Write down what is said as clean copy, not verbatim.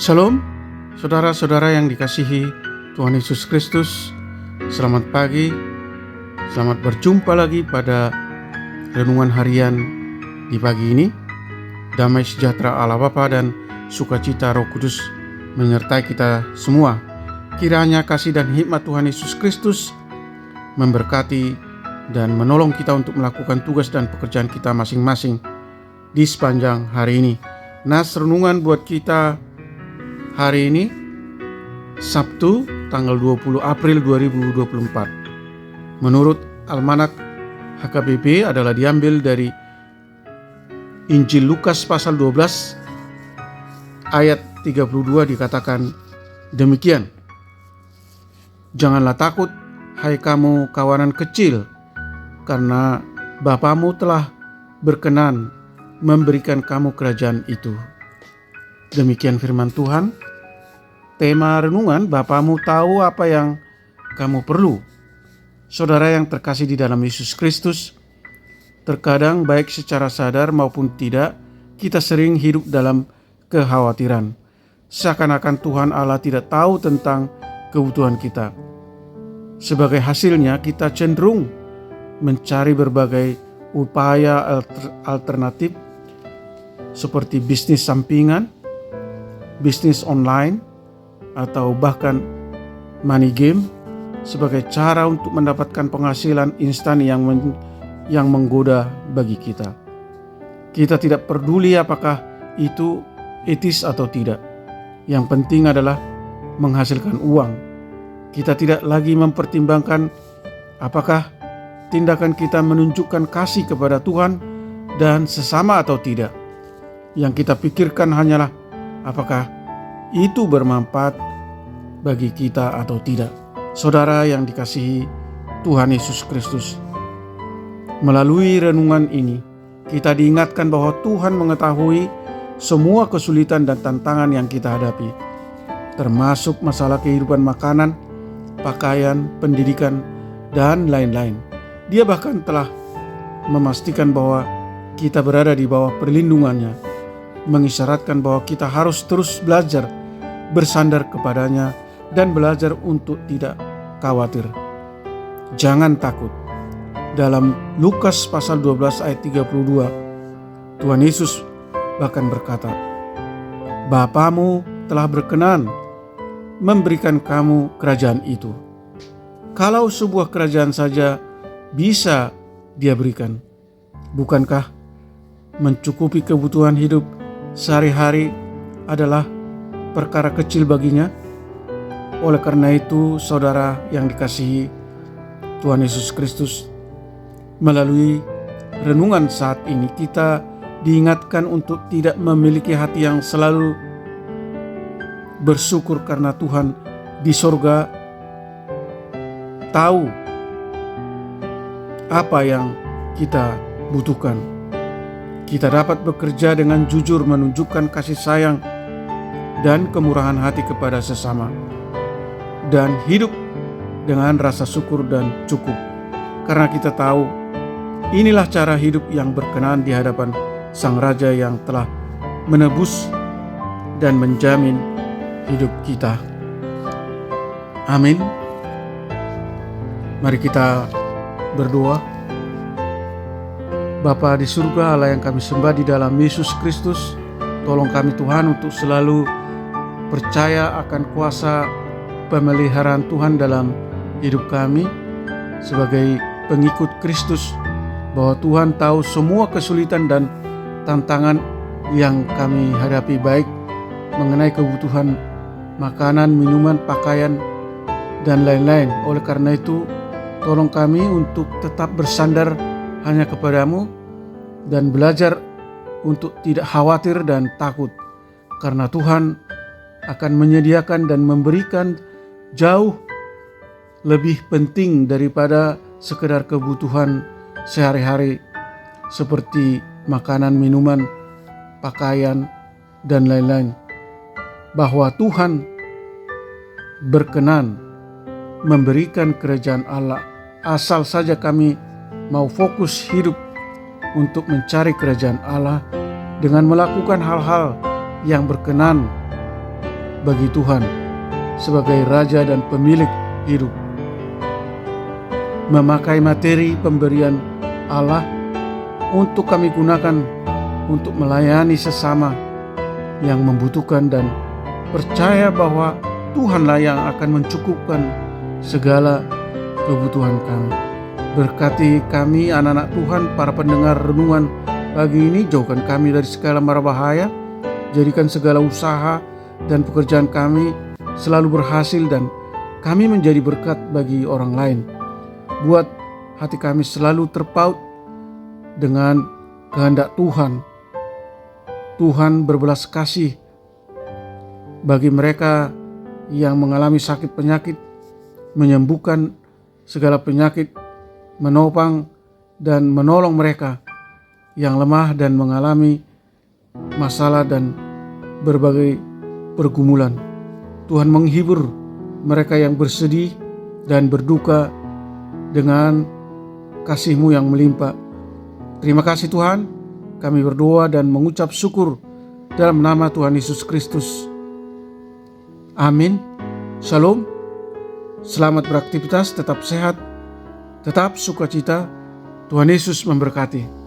Shalom, saudara-saudara yang dikasihi Tuhan Yesus Kristus. Selamat pagi, selamat berjumpa lagi pada renungan harian di pagi ini. Damai sejahtera Allah Bapa dan sukacita Roh Kudus menyertai kita semua. Kiranya kasih dan hikmat Tuhan Yesus Kristus memberkati dan menolong kita untuk melakukan tugas dan pekerjaan kita masing-masing di sepanjang hari ini. Nas renungan buat kita hari ini Sabtu tanggal 20 April 2024. Menurut Almanak HKBP adalah diambil dari Injil Lukas pasal 12 ayat 32, dikatakan demikian. Janganlah takut, hai kamu kawanan kecil, karena Bapamu telah berkenan memberikan kamu kerajaan itu. Demikian firman Tuhan. Tema renungan, Bapamu tahu apa yang kamu perlu. Saudara yang terkasih di dalam Yesus Kristus, terkadang baik secara sadar maupun tidak, kita sering hidup dalam kekhawatiran. Seakan-akan Tuhan Allah tidak tahu tentang kebutuhan kita. Sebagai hasilnya, kita cenderung mencari berbagai upaya alternatif seperti bisnis sampingan, bisnis online, atau bahkan money game sebagai cara untuk mendapatkan penghasilan instan yang menggoda bagi kita. Kita tidak peduli apakah itu etis atau tidak. Yang penting adalah menghasilkan uang. Kita tidak lagi mempertimbangkan apakah tindakan kita menunjukkan kasih kepada Tuhan dan sesama atau tidak. Yang kita pikirkan hanyalah apakah itu bermanfaat bagi kita atau tidak. Saudara yang dikasihi Tuhan Yesus Kristus, melalui renungan ini kita diingatkan bahwa Tuhan mengetahui semua kesulitan dan tantangan yang kita hadapi, termasuk masalah kehidupan makanan, pakaian, pendidikan, dan lain-lain. Dia bahkan telah memastikan bahwa kita berada di bawah perlindungannya, mengisyaratkan bahwa kita harus terus belajar bersandar kepadanya dan belajar untuk tidak khawatir. Jangan takut. Dalam Lukas pasal 12 ayat 32, Tuhan Yesus bahkan berkata, Bapamu telah berkenan memberikan kamu kerajaan itu. Kalau sebuah kerajaan saja bisa Dia berikan, bukankah mencukupi kebutuhan hidup sehari-hari adalah perkara kecil baginya? Oleh karena itu, saudara yang dikasihi Tuhan Yesus Kristus, melalui renungan saat ini kita diingatkan untuk tidak memiliki hati yang selalu bersyukur karena Tuhan di sorga tahu apa yang kita butuhkan. Kita dapat bekerja dengan jujur menunjukkan kasih sayang dan kemurahan hati kepada sesama, dan hidup dengan rasa syukur dan cukup, karena kita tahu inilah cara hidup yang berkenan di hadapan Sang Raja yang telah menebus dan menjamin hidup kita. Amin. Mari kita berdoa. Bapa di surga, Allah yang kami sembah di dalam Yesus Kristus, tolong kami Tuhan untuk selalu percaya akan kuasa pemeliharaan Tuhan dalam hidup kami sebagai pengikut Kristus, bahwa Tuhan tahu semua kesulitan dan tantangan yang kami hadapi, baik mengenai kebutuhan makanan, minuman, pakaian, dan lain-lain. Oleh karena itu, tolong kami untuk tetap bersandar hanya kepadamu dan belajar untuk tidak khawatir dan takut, karena Tuhan akan menyediakan dan memberikan jauh lebih penting daripada sekedar kebutuhan sehari-hari seperti makanan, minuman, pakaian, dan lain-lain. Bahwa Tuhan berkenan memberikan kerajaan Allah, asal saja kami mau fokus hidup untuk mencari kerajaan Allah dengan melakukan hal-hal yang berkenan bagi Tuhan sebagai Raja dan Pemilik hidup. Memakai materi pemberian Allah untuk kami gunakan untuk melayani sesama yang membutuhkan dan percaya bahwa Tuhanlah yang akan mencukupkan segala kebutuhan kami. Berkati kami anak-anak Tuhan, para pendengar renungan pagi ini. Jauhkan kami dari segala mara bahaya. Jadikan segala usaha dan pekerjaan kami selalu berhasil dan kami menjadi berkat bagi orang lain. Buat hati kami selalu terpaut dengan kehendak Tuhan. Tuhan berbelas kasih bagi mereka yang mengalami sakit penyakit, menyembuhkan segala penyakit, menopang dan menolong mereka yang lemah dan mengalami masalah dan berbagai pergumulan. Tuhan menghibur mereka yang bersedih dan berduka dengan kasih-Mu yang melimpah. Terima kasih Tuhan, kami berdoa dan mengucap syukur dalam nama Tuhan Yesus Kristus. Amin. Shalom. Selamat beraktivitas, tetap sehat, tetap sukacita. Tuhan Yesus memberkati.